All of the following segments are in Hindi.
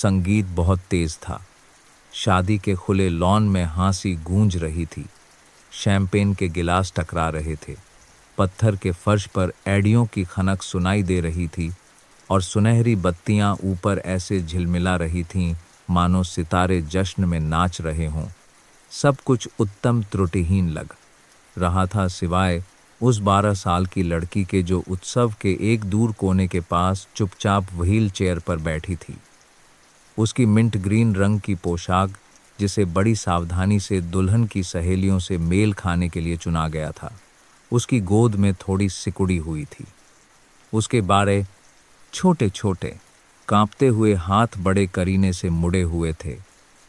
संगीत बहुत तेज था। शादी के खुले लॉन में हंसी गूंज रही थी। शैंपेन के गिलास टकरा रहे थे। पत्थर के फर्श पर एड़ियों की खनक सुनाई दे रही थी और सुनहरी बत्तियां ऊपर ऐसे झिलमिला रही थीं मानो सितारे जश्न में नाच रहे हों। सब कुछ उत्तम त्रुटिहीन लग रहा था, सिवाय उस 12 साल की लड़की के जो उत्सव के एक दूर कोने के पास चुपचाप व्हील चेयर पर बैठी थी। उसकी मिंट ग्रीन रंग की पोशाक, जिसे बड़ी सावधानी से दुल्हन की सहेलियों से मेल खाने के लिए चुना गया था, उसकी गोद में थोड़ी सिकुड़ी हुई थी। उसके बारे छोटे छोटे कांपते हुए हाथ बड़े करीने से मुड़े हुए थे।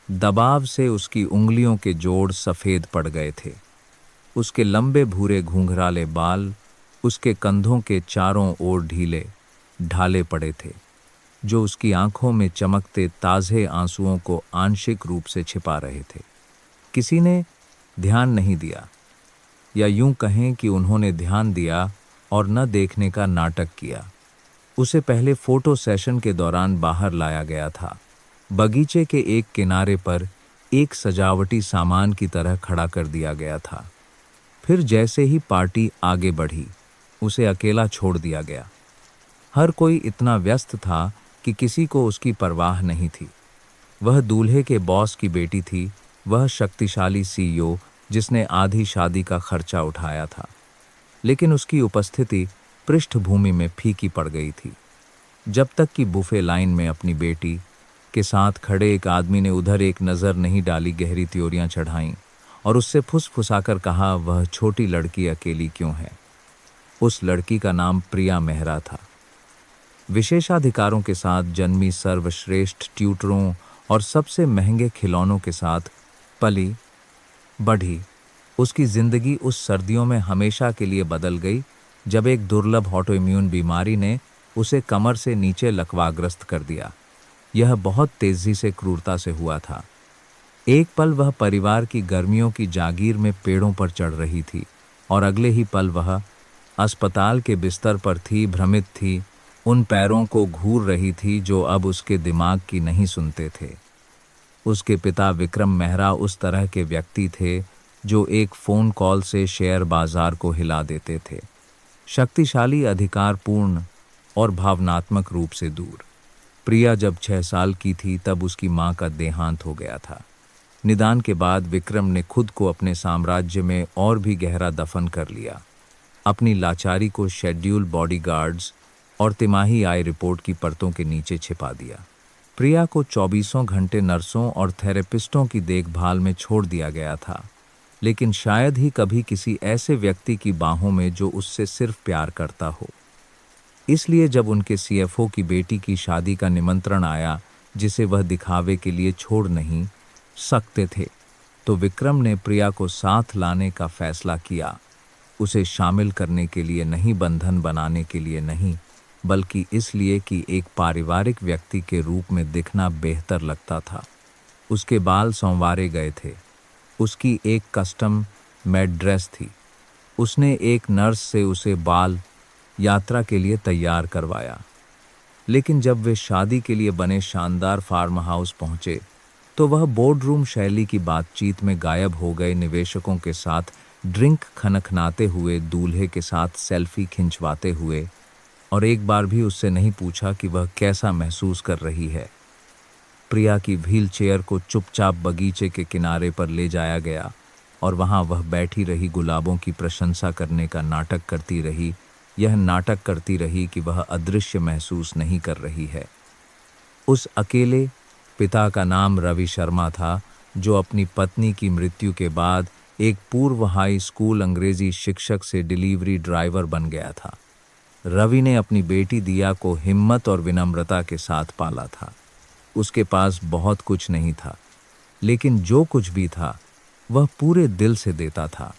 दबाव से उसकी उंगलियों के जोड़ सफ़ेद पड़ गए थे। उसके लंबे भूरे घूंघराले बाल उसके कंधों के चारों ओर ढीले ढाले पड़े थे, जो उसकी आंखों में चमकते ताज़े आंसुओं को आंशिक रूप से छिपा रहे थे। किसी ने ध्यान नहीं दिया, या यूं कहें कि उन्होंने ध्यान दिया और न देखने का नाटक किया। उसे पहले फोटो सेशन के दौरान बाहर लाया गया था। बगीचे के एक किनारे पर एक सजावटी सामान की तरह खड़ा कर दिया गया था। फिर जैसे ही पार्टी आगे बढ़ी, उसे अकेला छोड़ दिया गया। हर कोई इतना व्यस्त था कि किसी को उसकी परवाह नहीं थी। वह दूल्हे के बॉस की बेटी थी, वह शक्तिशाली सीईओ जिसने आधी शादी का खर्चा उठाया था, लेकिन उसकी उपस्थिति पृष्ठभूमि में फीकी पड़ गई थी। जब तक कि बुफे लाइन में अपनी बेटी के साथ खड़े एक आदमी ने उधर एक नज़र नहीं डाली, गहरी त्योरियां चढ़ाईं और उससे फुसफुसाकर कहा, वह छोटी लड़की अकेली क्यों है। उस लड़की का नाम प्रिया मेहरा था। विशेषाधिकारों के साथ जन्मी, सर्वश्रेष्ठ ट्यूटरों और सबसे महंगे खिलौनों के साथ पली बढ़ी। उसकी जिंदगी उस सर्दियों में हमेशा के लिए बदल गई जब एक दुर्लभ ऑटोइम्यून बीमारी ने उसे कमर से नीचे लकवाग्रस्त कर दिया। यह बहुत तेजी से क्रूरता से हुआ था। एक पल वह परिवार की गर्मियों की जागीर में पेड़ों पर चढ़ रही थी और अगले ही पल वह अस्पताल के बिस्तर पर थी, भ्रमित थी, उन पैरों को घूर रही थी जो अब उसके दिमाग की नहीं सुनते थे। उसके पिता विक्रम मेहरा उस तरह के व्यक्ति थे जो एक फ़ोन कॉल से शेयर बाजार को हिला देते थे। शक्तिशाली, अधिकारपूर्ण और भावनात्मक रूप से दूर। प्रिया जब 6 साल की थी तब उसकी मां का देहांत हो गया था। निदान के बाद विक्रम ने खुद को अपने साम्राज्य में और भी गहरा दफन कर लिया। अपनी लाचारी को शेड्यूल बॉडीगार्ड्स और तिमाही आय रिपोर्ट की परतों के नीचे छिपा दिया। प्रिया को 24 घंटे नर्सों और थेरेपिस्टों की देखभाल में छोड़ दिया गया था, लेकिन शायद ही कभी किसी ऐसे व्यक्ति की बाहों में जो उससे सिर्फ प्यार करता हो। इसलिए जब उनके सीएफओ की बेटी की शादी का निमंत्रण आया, जिसे वह दिखावे के लिए छोड़ नहीं सकते थे, तो विक्रम ने प्रिया को साथ लाने का फैसला किया। उसे शामिल करने के लिए नहीं, बंधन बनाने के लिए नहीं, बल्कि इसलिए कि एक पारिवारिक व्यक्ति के रूप में दिखना बेहतर लगता था। उसके बाल संवारे गए थे। उसकी एक कस्टम मेड ड्रेस थी। उसने एक नर्स से उसे बाल यात्रा के लिए तैयार करवाया। लेकिन जब वे शादी के लिए बने शानदार फार्म हाउस पहुंचे, तो वह बोर्डरूम शैली की बातचीत में गायब हो गए, निवेशकों के साथ ड्रिंक खनखनाते हुए, दूल्हे के साथ सेल्फी खिंचवाते हुए, और एक बार भी उससे नहीं पूछा कि वह कैसा महसूस कर रही है। प्रिया की व्हील चेयर को चुपचाप बगीचे के किनारे पर ले जाया गया और वहां वह बैठी रही, गुलाबों की प्रशंसा करने का नाटक करती रही। यह नाटक करती रही कि वह अदृश्य महसूस नहीं कर रही है। उस अकेले पिता का नाम रवि शर्मा था, जो अपनी पत्नी की मृत्यु के बाद एक पूर्व हाई स्कूल अंग्रेजी शिक्षक से डिलीवरी ड्राइवर बन गया था। रवि ने अपनी बेटी दिया को हिम्मत और विनम्रता के साथ पाला था। उसके पास बहुत कुछ नहीं था, लेकिन जो कुछ भी था वह पूरे दिल से देता था।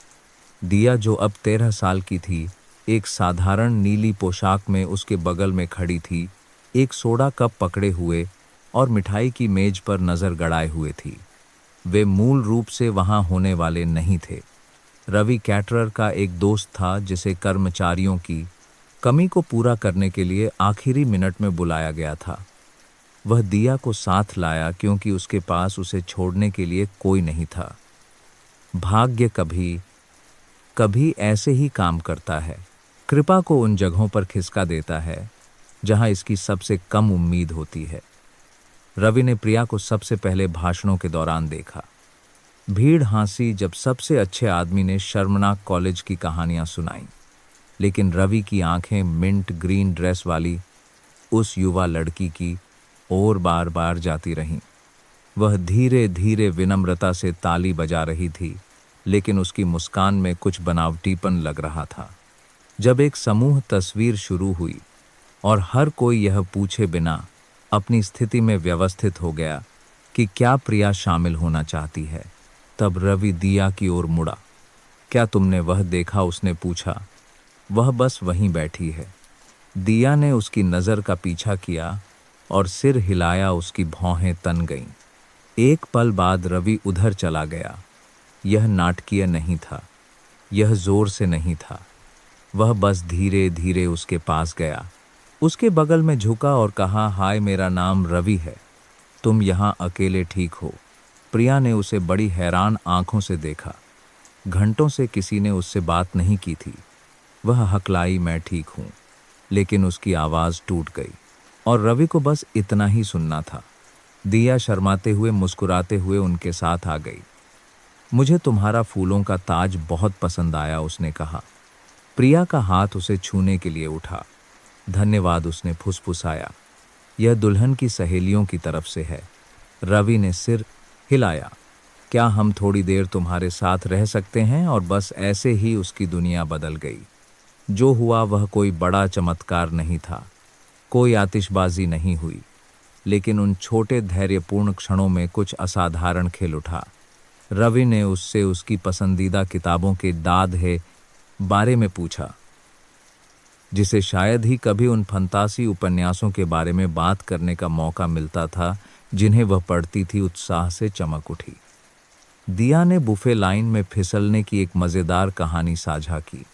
दिया, जो अब 13 साल की थी, एक साधारण नीली पोशाक में उसके बगल में खड़ी थी, एक सोडा कप पकड़े हुए और मिठाई की मेज पर नज़र गड़ाए हुए थी। वे मूल रूप से वहां होने वाले नहीं थे। रवि कैटरर का एक दोस्त था जिसे कर्मचारियों की कमी को पूरा करने के लिए आखिरी मिनट में बुलाया गया था। वह दिया को साथ लाया क्योंकि उसके पास उसे छोड़ने के लिए कोई नहीं था। भाग्य कभी कभी ऐसे ही काम करता है, कृपा को उन जगहों पर खिसका देता है जहां इसकी सबसे कम उम्मीद होती है। रवि ने प्रिया को सबसे पहले भाषणों के दौरान देखा। भीड़ हंसी जब सबसे अच्छे आदमी ने शर्मनाक कॉलेज की कहानियां सुनाई, लेकिन रवि की आंखें मिंट ग्रीन ड्रेस वाली उस युवा लड़की की ओर बार बार जाती रहीं। वह धीरे धीरे विनम्रता से ताली बजा रही थी, लेकिन उसकी मुस्कान में कुछ बनावटीपन लग रहा था। जब एक समूह तस्वीर शुरू हुई और हर कोई यह पूछे बिना अपनी स्थिति में व्यवस्थित हो गया कि क्या प्रिया शामिल होना चाहती है, तब रवि दिया की ओर मुड़ा। क्या तुमने वह देखा? उसने पूछा। वह बस वहीं बैठी है। दिया ने उसकी नज़र का पीछा किया और सिर हिलाया। उसकी भौहें तन गईं। एक पल बाद रवि उधर चला गया। यह नाटकीय नहीं था, यह जोर से नहीं था। वह बस धीरे धीरे उसके पास गया, उसके बगल में झुका और कहा, हाय, मेरा नाम रवि है। तुम यहाँ अकेले ठीक हो? प्रिया ने उसे बड़ी हैरान आंखों से देखा। घंटों से किसी ने उससे बात नहीं की थी। वह हकलाई, मैं ठीक हूँ, लेकिन उसकी आवाज़ टूट गई और रवि को बस इतना ही सुनना था। दिया शर्माते हुए मुस्कुराते हुए उनके साथ आ गई। मुझे तुम्हारा फूलों का ताज बहुत पसंद आया, उसने कहा। प्रिया का हाथ उसे छूने के लिए उठा। धन्यवाद, उसने फुसफुसाया। यह दुल्हन की सहेलियों की तरफ से है। रवि ने सिर हिलाया। क्या हम थोड़ी देर तुम्हारे साथ रह सकते हैं? और बस ऐसे ही उसकी दुनिया बदल गई। जो हुआ वह कोई बड़ा चमत्कार नहीं था, कोई आतिशबाजी नहीं हुई, लेकिन उन छोटे धैर्यपूर्ण क्षणों में कुछ असाधारण खिल उठा। रवि ने उससे उसकी पसंदीदा किताबों के दाद है बारे में पूछा, जिसे शायद ही कभी उन फंतासी उपन्यासों के बारे में बात करने का मौका मिलता था जिन्हें वह पढ़ती थी। उत्साह से चमक उठी। दिया ने बुफे लाइन में फिसलने की एक मज़ेदार कहानी साझा की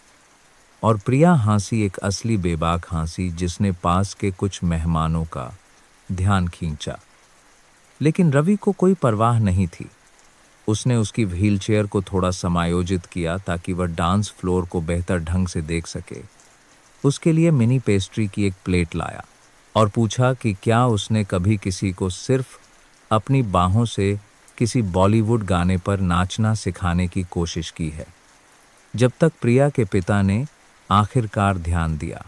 और प्रिया हंसी, एक असली बेबाक हंसी जिसने पास के कुछ मेहमानों का ध्यान खींचा। लेकिन रवि को कोई परवाह नहीं थी। उसने उसकी व्हीलचेयर को थोड़ा समायोजित किया ताकि वह डांस फ्लोर को बेहतर ढंग से देख सके। उसके लिए मिनी पेस्ट्री की एक प्लेट लाया और पूछा कि क्या उसने कभी किसी को सिर्फ अपनी बाहों से किसी बॉलीवुड गाने पर नाचना सिखाने की कोशिश की है। जब तक प्रिया के पिता ने आखिरकार ध्यान दिया।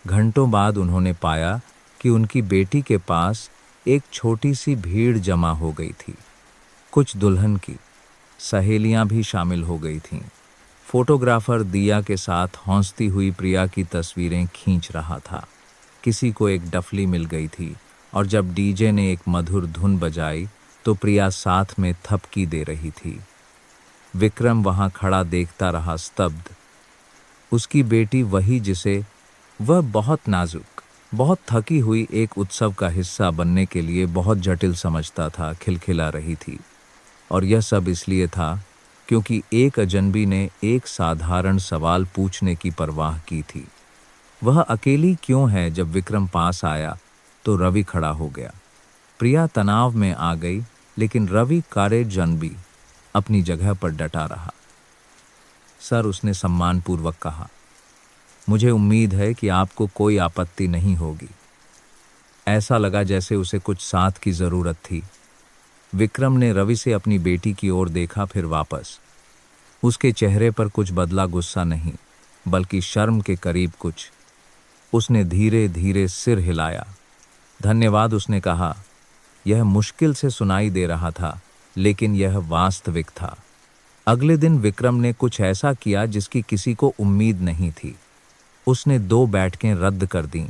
घंटों बाद उन्होंने पाया कि उनकी बेटी के पास एक छोटी सी भीड़ जमा हो गई थी। कुछ दुल्हन की सहेलियां भी शामिल हो गई थीं। फोटोग्राफर दिया के साथ हौंसती हुई प्रिया की तस्वीरें खींच रहा था। किसी को एक डफली मिल गई थी और जब डीजे ने एक मधुर धुन बजाई तो प्रिया साथ में थपकी दे रही थी। विक्रम वहां खड़ा देखता रहा, स्तब्ध। उसकी बेटी, वही जिसे वह बहुत नाजुक, बहुत थकी हुई एक उत्सव का हिस्सा बनने के लिए बहुत जटिल समझता था, खिलखिला रही थी। और यह सब इसलिए था क्योंकि एक अजनबी ने एक साधारण सवाल पूछने की परवाह की थी। वह अकेली क्यों है? जब विक्रम पास आया तो रवि खड़ा हो गया। प्रिया तनाव में आ गई, लेकिन रवि कारेजनबी अपनी जगह पर डटा रहा। सर, उसने सम्मानपूर्वक कहा, मुझे उम्मीद है कि आपको कोई आपत्ति नहीं होगी। ऐसा लगा जैसे उसे कुछ साथ की जरूरत थी। विक्रम ने रवि से अपनी बेटी की ओर देखा, फिर वापस। उसके चेहरे पर कुछ बदला गुस्सा नहीं, बल्कि शर्म के करीब कुछ। उसने धीरे धीरे सिर हिलाया। धन्यवाद, उसने कहा। यह मुश्किल से सुनाई दे रहा था, लेकिन यह वास्तविक था। अगले दिन विक्रम ने कुछ ऐसा किया जिसकी किसी को उम्मीद नहीं थी। उसने 2 बैठकें रद्द कर दीं।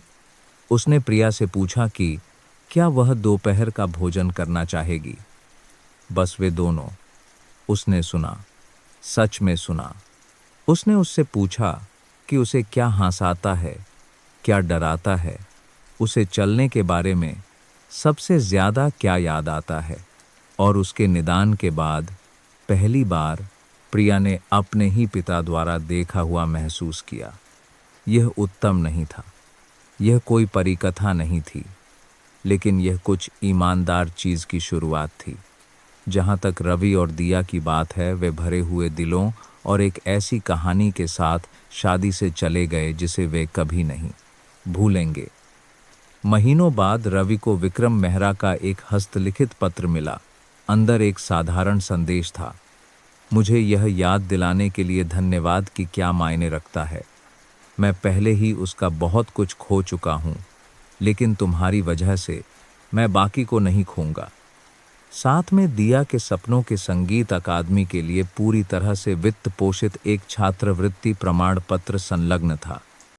उसने प्रिया से पूछा कि क्या वह दोपहर का भोजन करना चाहेगी। बस वे दोनों। उसने सुना, सच में सुना। उसने उससे पूछा कि उसे क्या हंसाता है, क्या डराता है, उसे चलने के बारे में सबसे ज्यादा क्या याद आता है। और उसके निदान के बाद पहली बार प्रिया ने अपने ही पिता द्वारा देखा हुआ महसूस किया। यह उत्तम नहीं था, यह कोई परिकथा नहीं थी, लेकिन यह कुछ ईमानदार चीज की शुरुआत थी। जहां तक रवि और दिया की बात है, वे भरे हुए दिलों और एक ऐसी कहानी के साथ शादी से चले गए जिसे वे कभी नहीं भूलेंगे। महीनों बाद रवि को विक्रम मेहरा का एक हस्तलिखित पत्र मिला। अंदर एक साधारण संदेश था। मुझे यह याद दिलाने के लिए धन्यवाद कि क्या मायने रखता है। मैं पहले ही उसका बहुत कुछ खो चुका हूं, लेकिन तुम्हारी वजह से मैं बाकी को नहीं खोऊंगा। साथ में दिया के सपनों के संगीत अकादमी के लिए पूरी तरह से वित्त पोषित एक छात्रवृत्ति प्रमाण पत्र संलग्न था।